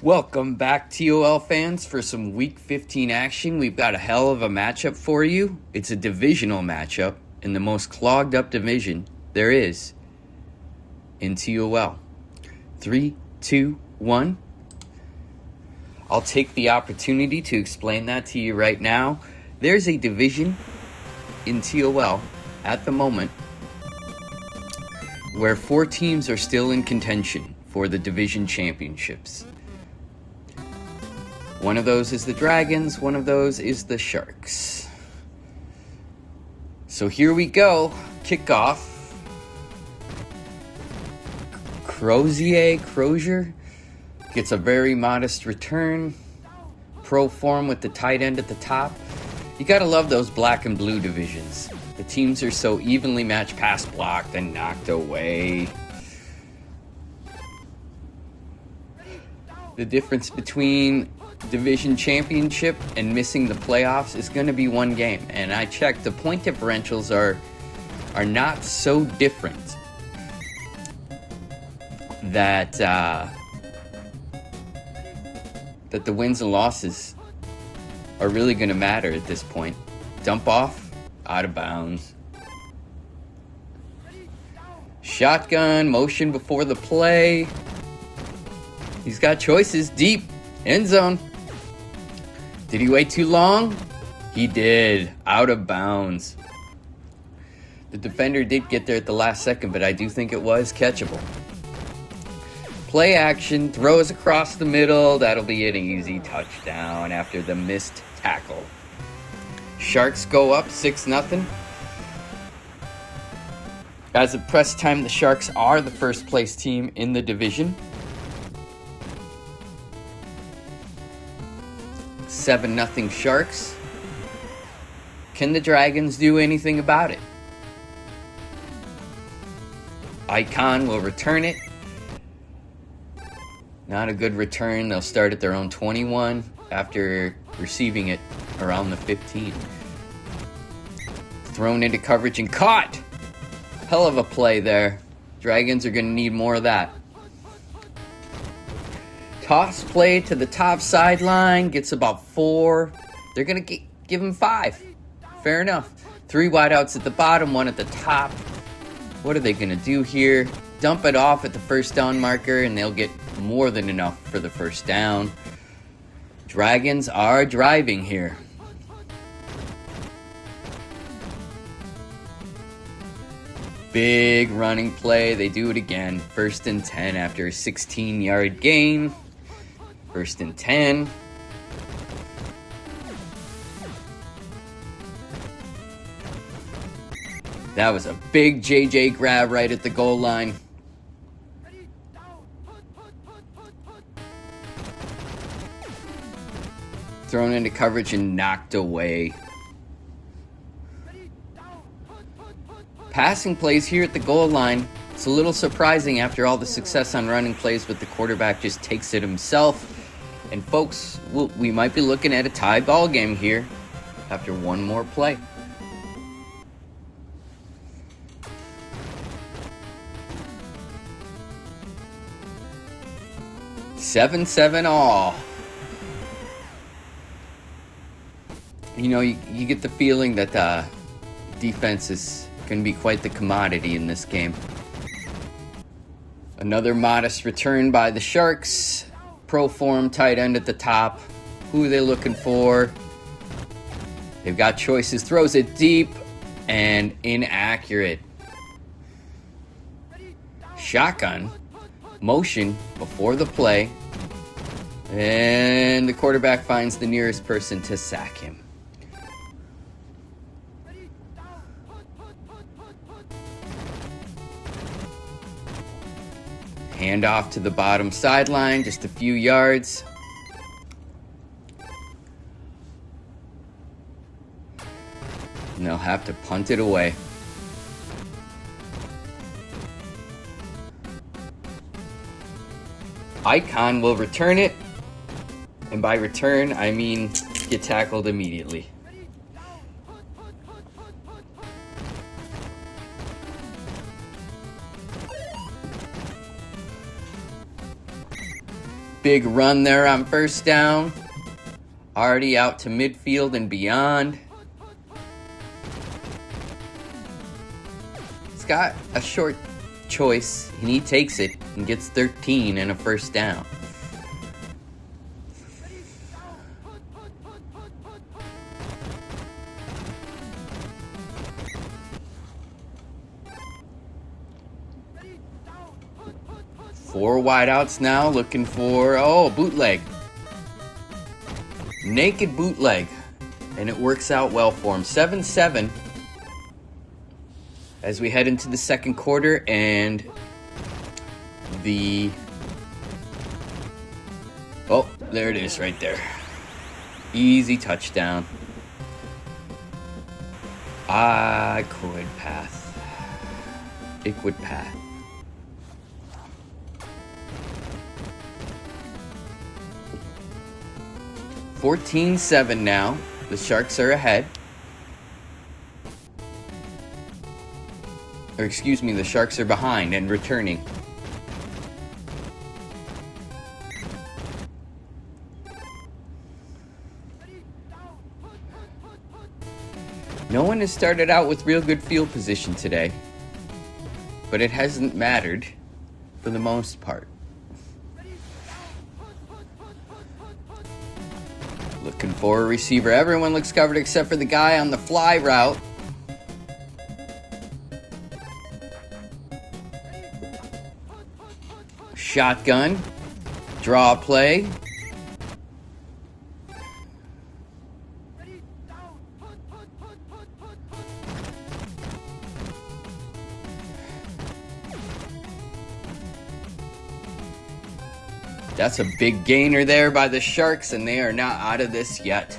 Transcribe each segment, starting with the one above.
Welcome back, TOL fans, for some Week 15 action. We've got a hell of a matchup for you. It's a divisional matchup in the most clogged up division there is in TOL. 3, 2, 1. I'll take the opportunity to explain that to you right now. There's a division in TOL at the moment where 4 teams are still in contention for the division championships. One of those is the Dragons, one of those is the Sharks. So here we go. Kickoff. Crozier gets a very modest return. Pro form with the tight end at the top. You gotta love those black and blue divisions. The teams are so evenly matched, pass blocked and knocked away. The difference between division championship and missing the playoffs is going to be one game. And I checked, the point differentials are not so different that the wins and losses are really going to matter at this point. Dump off, out of bounds. Shotgun, motion before the play. He's got choices. Deep. End zone. Did he wait too long? He did. Out of bounds. The defender did get there at the last second, but I do think it was catchable. Play action. Throws across the middle. That'll be an easy touchdown after the missed tackle. Sharks go up 6-0. As of press time, the Sharks are the first place team in the division. 7-0 Sharks. Can the Dragons do anything about it? Icon will return it. Not a good return. They'll start at their own 21 after receiving it around the 15. Thrown into coverage and caught. Hell of a play there. Dragons are going to need more of that. Toss play to the top sideline. Gets about 4. They're going to give him 5. Fair enough. 3 wideouts at the bottom, 1 at the top. What are they going to do here? Dump it off at the first down marker, and they'll get more than enough for the first down. Dragons are driving here. Big running play. They do it again. 1st and 10 after a 16-yard gain. 1st and 10. That was a big JJ grab right at the goal line. Thrown into coverage and knocked away. Passing plays here at the goal line. It's a little surprising after all the success on running plays, but the quarterback just takes it himself. And folks, we might be looking at a tie ball game here after one more play. Seven all. You know, you get the feeling that defense is going to be quite the commodity in this game. Another modest return by the Sharks. Pro form tight end at the top. Who are they looking for? They've got choices. Throws it deep and inaccurate. Shotgun. Motion before the play. And the quarterback finds the nearest person to sack him. Hand off to the bottom sideline, just a few yards. And they'll have to punt it away. Icon will return it. And by return, I mean get tackled immediately. Big run there on first down. Already out to midfield and beyond. He's got a short choice, and he takes it and gets 13 and a first down. Four wideouts now, looking for, bootleg. Naked bootleg. And it works out well for him. 7-7 as we head into the second quarter, and there it is right there. Easy touchdown. I could path. It would path. $14-7 now. The Sharks are ahead. Or excuse me, the Sharks are behind and returning. No one has started out with real good field position today, but it hasn't mattered for the most part. Looking for a receiver. Everyone looks covered except for the guy on the fly route. Shotgun. Draw play. That's a big gainer there by the Sharks, and they are not out of this yet.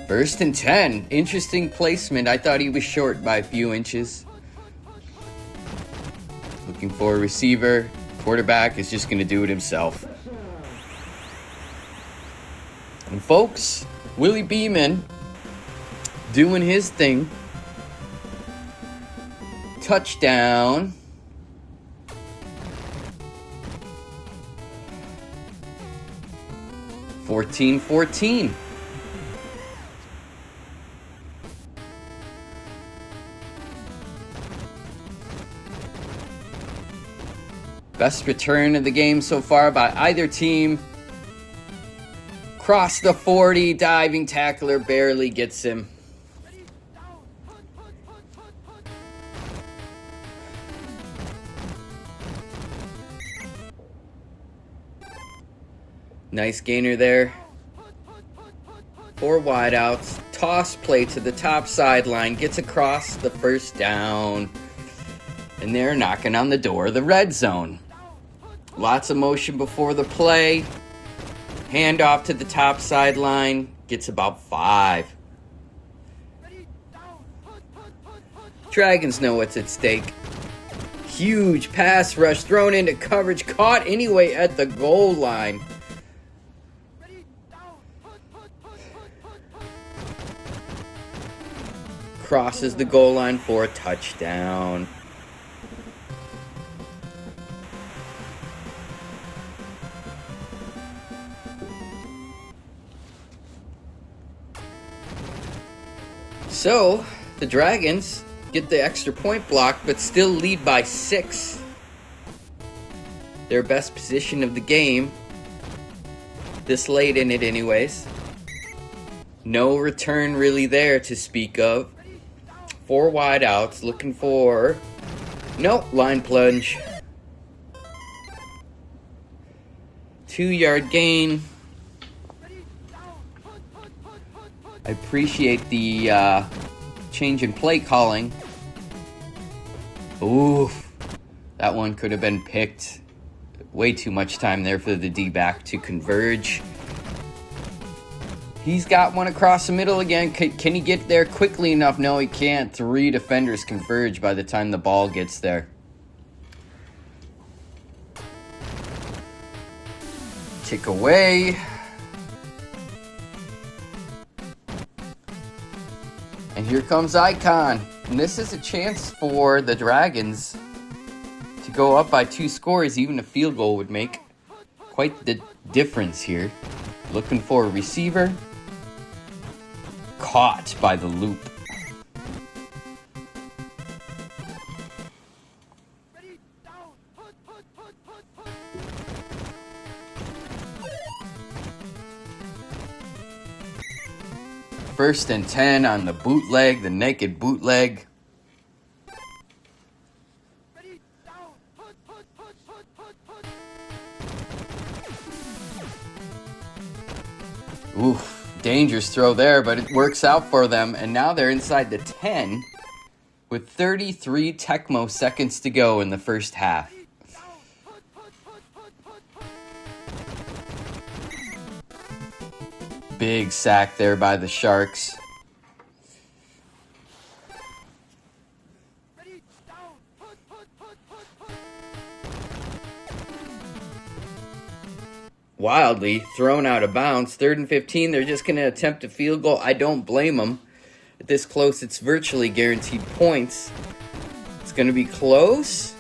First and 10. Interesting placement. I thought he was short by a few inches. Looking for a receiver. Quarterback is just going to do it himself. And folks, Willie Beeman doing his thing. Touchdown. $14-14. Best return of the game so far by either team. Cross the 40, diving tackler barely gets him. Nice gainer there. Four wideouts. Toss play to the top sideline. Gets across the first down. And they're knocking on the door of the red zone. Lots of motion before the play. Handoff to the top sideline. Gets about 5. Dragons know what's at stake. Huge pass rush thrown into coverage. Caught anyway at the goal line. Crosses the goal line for a touchdown. So, the Dragons get the extra point block, but still lead by 6. Their best position of the game. This late in it anyways. No return really there to speak of. 4 wideouts looking for... Nope, line plunge. 2-yard gain. I appreciate the change in play calling. Oof. That one could have been picked. Way too much time there for the D-back to converge. He's got one across the middle again. Can he get there quickly enough? No, he can't. 3 defenders converge by the time the ball gets there. Kick away. And here comes Icon. And this is a chance for the Dragons to go up by 2 scores. Even a field goal would make quite the difference here. Looking for a receiver. Caught by the loop. First and 10 on the bootleg, the naked bootleg. Oof, dangerous throw there, but it works out for them. And now they're inside the 10 with 33 Tecmo seconds to go in the first half. Big sack there by the Sharks. Wildly thrown out of bounds. 3rd and 15. They're just going to attempt a field goal. I don't blame them. At this close, it's virtually guaranteed points. It's going to be close.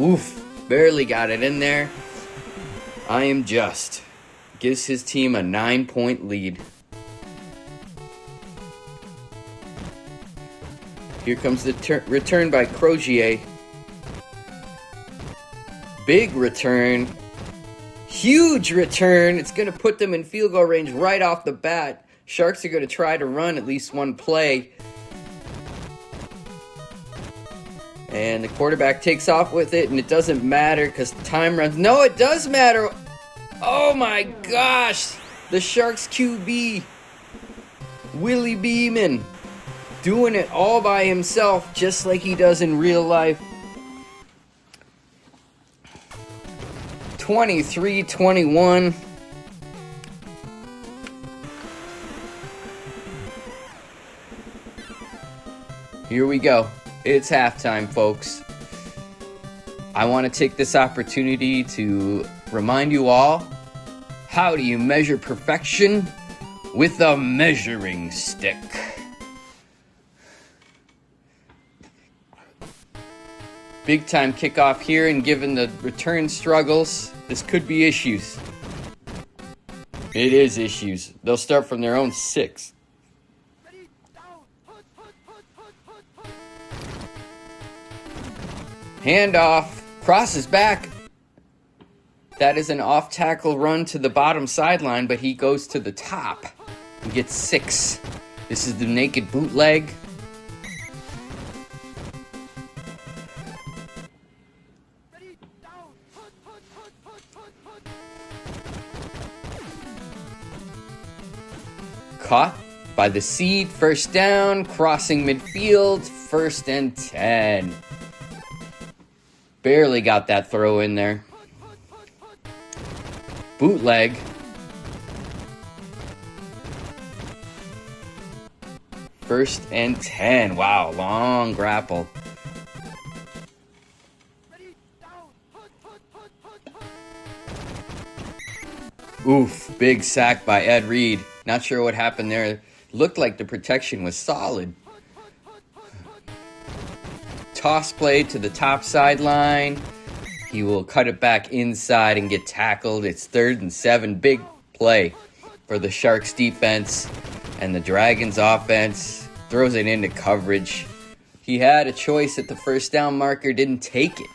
Oof. Barely got it in there. I am just. Gives his team a 9-point lead. Here comes the return by Crozier. Big return. Huge return. It's going to put them in field goal range right off the bat. Sharks are going to try to run at least one play. And the quarterback takes off with it, and it doesn't matter because time runs. No, it does matter. Oh my gosh. The Sharks QB, Willie Beeman, doing it all by himself just like he does in real life. 23-21. Here we go. It's halftime, folks. I want to take this opportunity to remind you all, how do you measure perfection? With a measuring stick. Big time kickoff here, and given the return struggles, this could be issues. It is issues. They'll start from their own 6. Handoff, crosses back. That is an off-tackle run to the bottom sideline, but he goes to the top and gets 6. This is the naked bootleg. Caught by the seed, first down, crossing midfield, 1st and 10. Barely got that throw in there. Bootleg. First and 10. Wow, long grapple. Oof, big sack by Ed Reed. Not sure what happened there. Looked like the protection was solid. Toss play to the top sideline. He will cut it back inside and get tackled. It's 3rd and 7. Big play for the Sharks defense. And the Dragons offense throws it into coverage. He had a choice at the first down marker, didn't take it.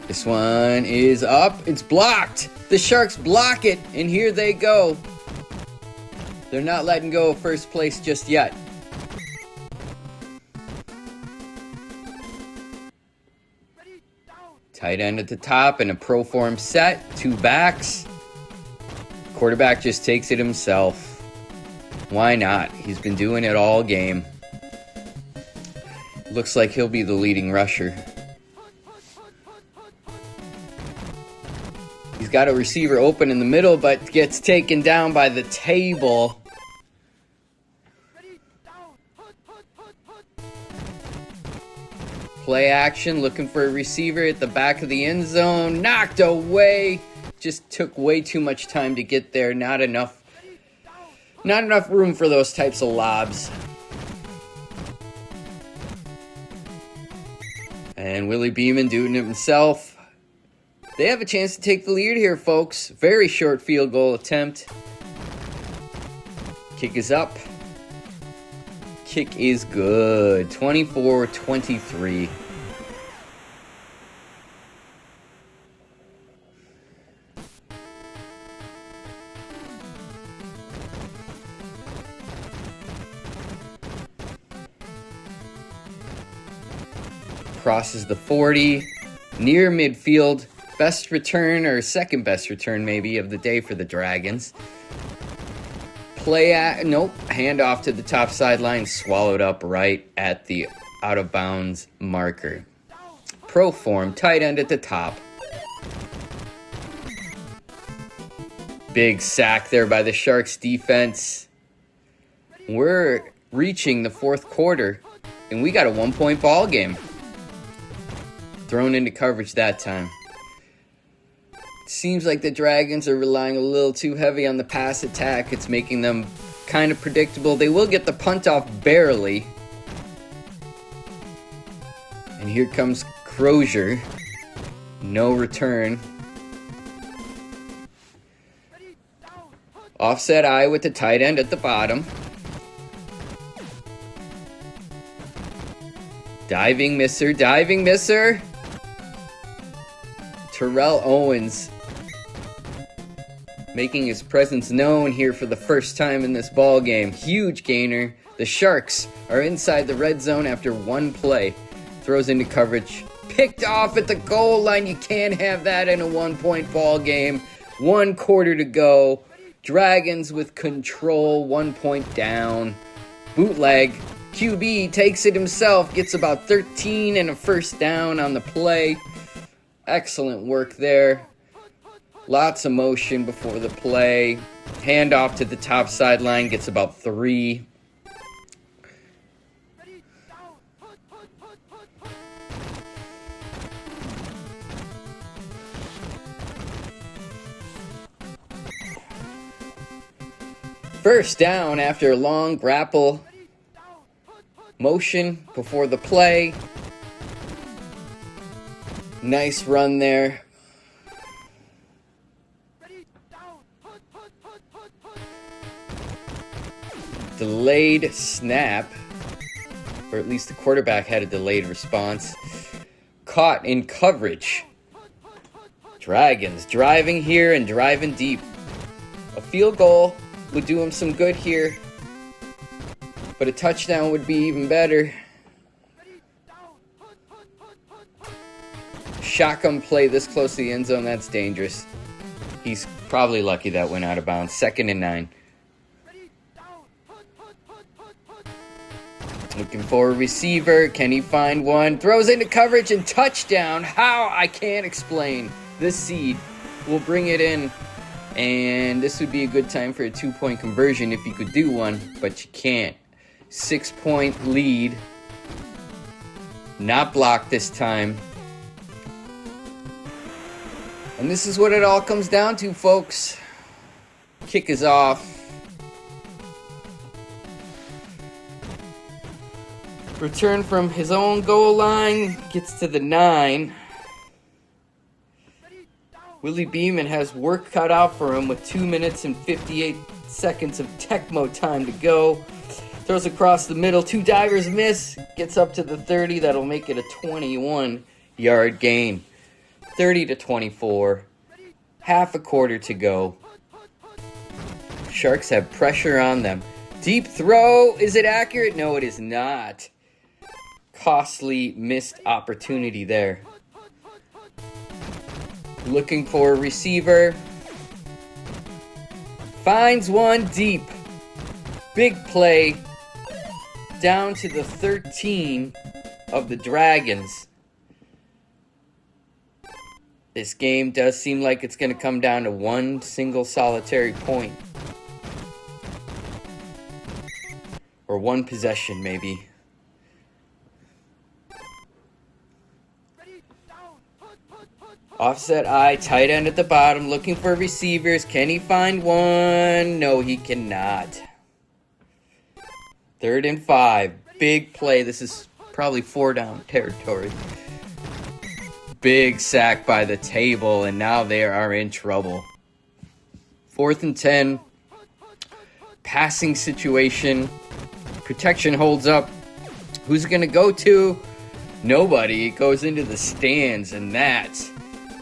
This one is up. It's blocked. The Sharks block it, and here they go. They're not letting go of first place just yet. Tight end at the top and a pro form set. 2 backs. Quarterback just takes it himself. Why not? He's been doing it all game. Looks like he'll be the leading rusher. He's got a receiver open in the middle, but gets taken down by the table. Play action, looking for a receiver at the back of the end zone. Knocked away just took way too much time to get there. Not enough room for those types of lobs. And Willie Beeman doing it himself. They have a chance to take the lead here, folks. Very short field goal attempt. Kick is up. Kick is good. 24-23. Crosses the 40. Near midfield. Best return, or second best return maybe, of the day for the Dragons. Hand off to the top sideline, swallowed up right at the out of bounds marker. Pro form, tight end at the top. Big sack there by the Sharks defense. We're reaching the fourth quarter, and we got a 1-point ball game. Thrown into coverage that time. Seems like the Dragons are relying a little too heavy on the pass attack. It's making them kind of predictable. They will get the punt off barely. And here comes Crozier. No return. Offset eye with the tight end at the bottom. Diving misser. Terrell Owens making his presence known here for the first time in this ball game. Huge gainer. The Sharks are inside the red zone after one play. Throws into coverage. Picked off at the goal line. You can't have that in a 1-point ball game. 1 quarter to go. Dragons with control. 1 point down. Bootleg. QB takes it himself. Gets about 13 and a first down on the play. Excellent work there. Lots of motion before the play. Handoff to the top sideline. Gets about 3. First down after a long grapple. Motion before the play. Nice run there. Delayed snap, or at least the quarterback had a delayed response. Caught in coverage. Dragons driving here and driving deep. A field goal would do him some good here, but a touchdown would be even better. Shotgun play this close to the end zone, that's dangerous. He's probably lucky that went out of bounds. 2nd and 9. Looking for a receiver. Can he find one? Throws into coverage and touchdown. How? I can't explain. This seed will bring it in. And this would be a good time for a 2-point conversion if you could do one, but you can't. 6-point lead. Not blocked this time. And this is what it all comes down to, folks. Kick is off. Return from his own goal line. Gets to the 9. Willie Beeman has work cut out for him with 2 minutes and 58 seconds of Tecmo time to go. Throws across the middle. 2 divers miss. Gets up to the 30. That'll make it a 21-yard gain. 30-24. Half a quarter to go. Sharks have pressure on them. Deep throw. Is it accurate? No, it is not. Costly missed opportunity there. Looking for a receiver. Finds one deep. Big play. Down to the 13 of the Dragons. This game does seem like it's going to come down to one single solitary point. Or one possession, maybe. Offset I, tight end at the bottom, looking for receivers. Can he find one? No, he cannot. 3rd and 5. Big play. This is probably 4 down territory. Big sack by the table, and now they are in trouble. 4th and 10. Passing situation. Protection holds up. Who's it going to go to? Nobody. It goes into the stands, and that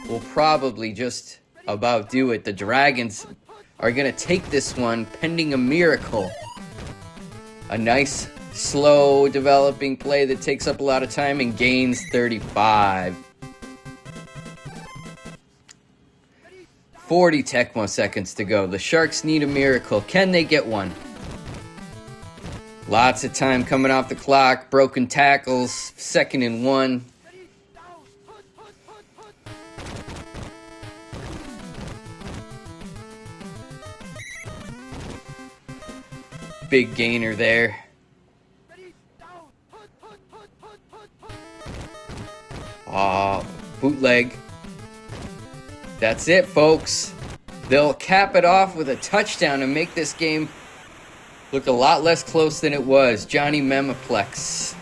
will probably just about do it. The Dragons are going to take this one pending a miracle. A nice, slow developing play that takes up a lot of time and gains 35. 40 Tecmo seconds to go. The Sharks need a miracle. Can they get one? Lots of time coming off the clock. Broken tackles. 2nd and 1. Big gainer there. Bootleg. That's it, folks. They'll cap it off with a touchdown and make this game look a lot less close than it was. Johnny Memeplex.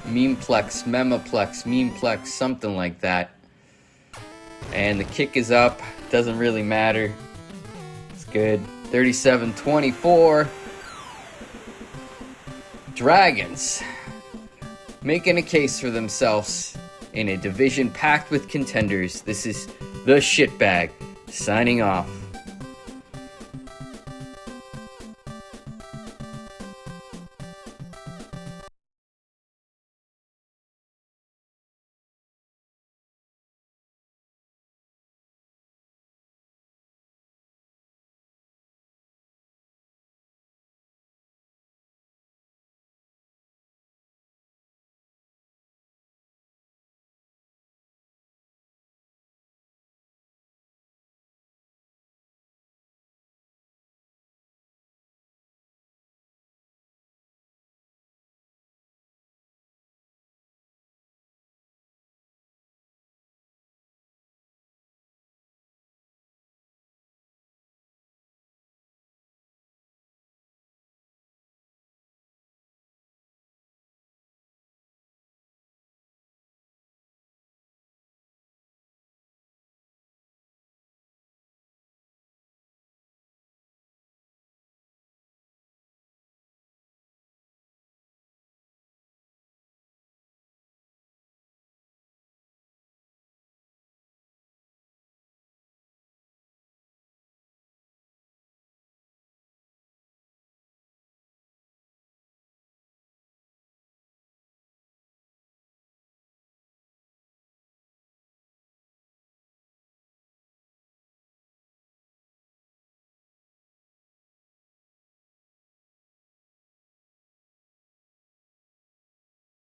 Memeplex, something like that. And the kick is up. Doesn't really matter. It's good. 37-24. Dragons making a case for themselves in a division packed with contenders. This is the Shitbag signing off.